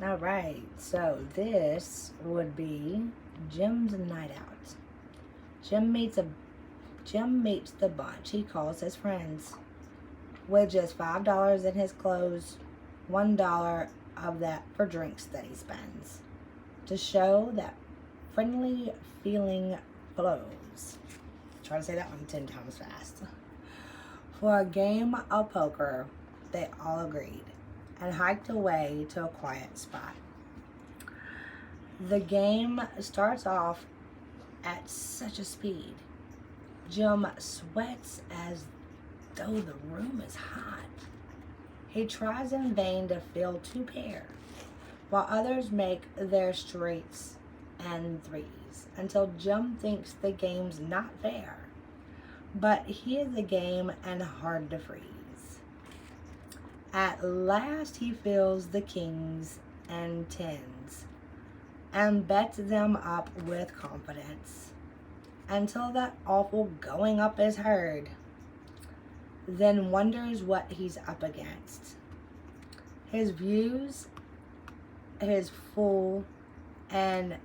All right, so this would be Jim's night out. Jim meets a Jim meets the bunch he calls his friends with just $5 in his clothes, $1 of that for drinks that he spends to show that friendly feeling flows. Try to say that one 10 times fast. For a game of poker, they all agreed and hiked away to a quiet spot. The game starts off at such a speed. Jim sweats as though the room is hot. He tries in vain to fill two pair, while others make their straights and threes until Jim thinks the game's not fair. But he is the game and hard to freeze. At last he fills the kings and tens and bets them up with confidence until that awful going up is heard, then wonders what he's up against. His views, his full, and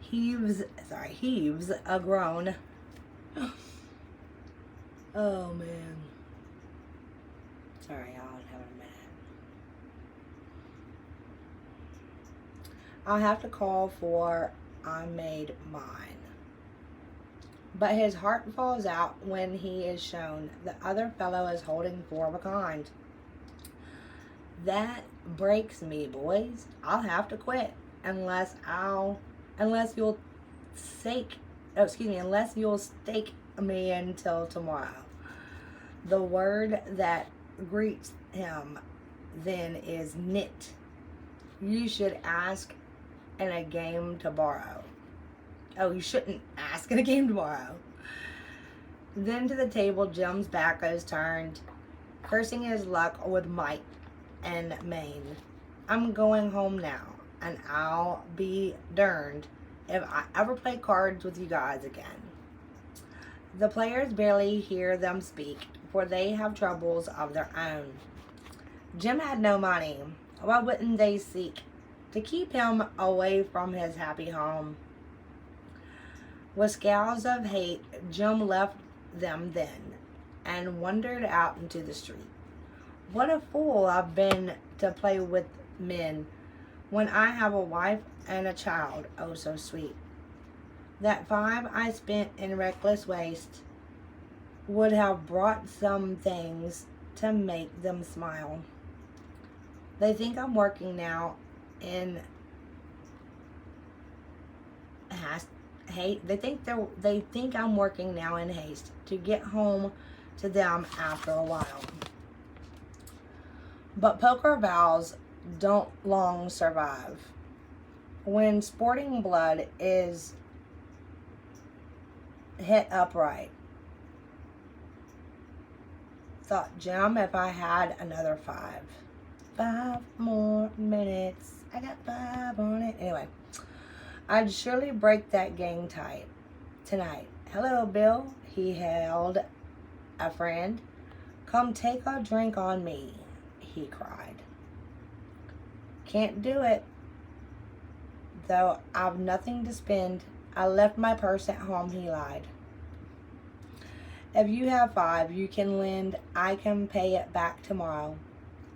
heaves a groan. Oh man. Sorry, I'll have a minute. I'll have to call for I made mine. But his heart falls out when he is shown the other fellow is holding four of a kind. That breaks me, boys. I'll have to quit unless you'll stake me until tomorrow. The word that greets him then is knit. You should ask in a game to borrow. Oh, you shouldn't ask in a game to borrow. Then to the table Jim's back is turned, cursing his luck with might and main. I'm going home now, and I'll be darned if I ever play cards with you guys again. The players barely hear them speak, for they have troubles of their own. Jim had no money. Why wouldn't they seek to keep him away from his happy home? With scowls of hate, Jim left them then and wandered out into the street. What a fool I've been to play with men when I have a wife and a child, oh so sweet. That 5 I spent in reckless waste would have brought some things to make them smile. They think I'm working now in they think I'm working now in haste to get home to them after a while. But poker vows don't long survive. When sporting blood is hit upright, thought Jim, if I had another 5 more minutes, I got 5 on it. Anyway, I'd surely break that gang tight tonight. Hello, Bill, he hailed a friend. Come take a drink on me, he cried. Can't do it, though I've nothing to spend. I left my purse at home, he lied. If you have 5 you can lend, I can pay it back tomorrow.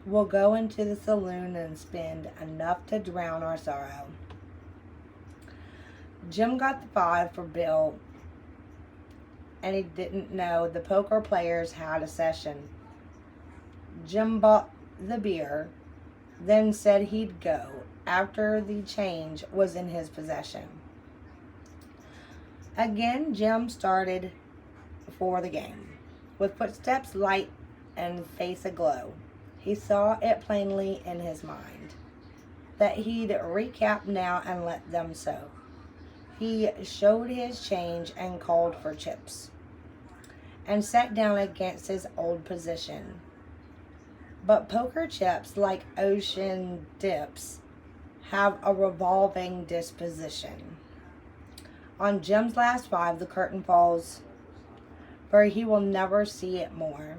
We'll go into the saloon and spend enough to drown our sorrow. Jim got the 5 for Bill, and he didn't know the poker players had a session. Jim bought the beer, then said he'd go after the change was in his possession. Again, Jim started for the game, with footsteps light and face aglow. He saw it plainly in his mind that he'd recap now and let them sow. He showed his change and called for chips, and sat down against his old position. But poker chips, like ocean dips, have a revolving disposition. On Jim's last 5, the curtain falls, for he will never see it more,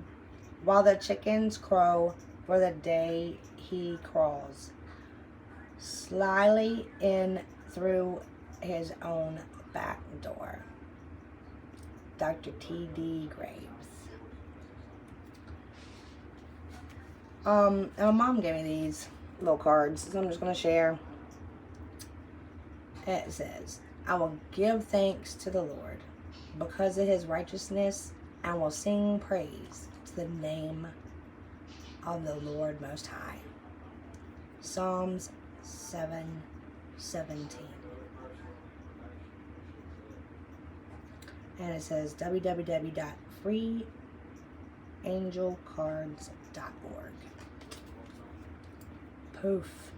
while the chickens crow for the day he crawls slyly in through his own back door. Dr. T.D. Graves. And my mom gave me these little cards, so I'm just going to share. It says, I will give thanks to the Lord because of his righteousness, and will sing praise to the name of the Lord Most High. Psalms 7:17. And it says www.freeangelcards.org. Poof.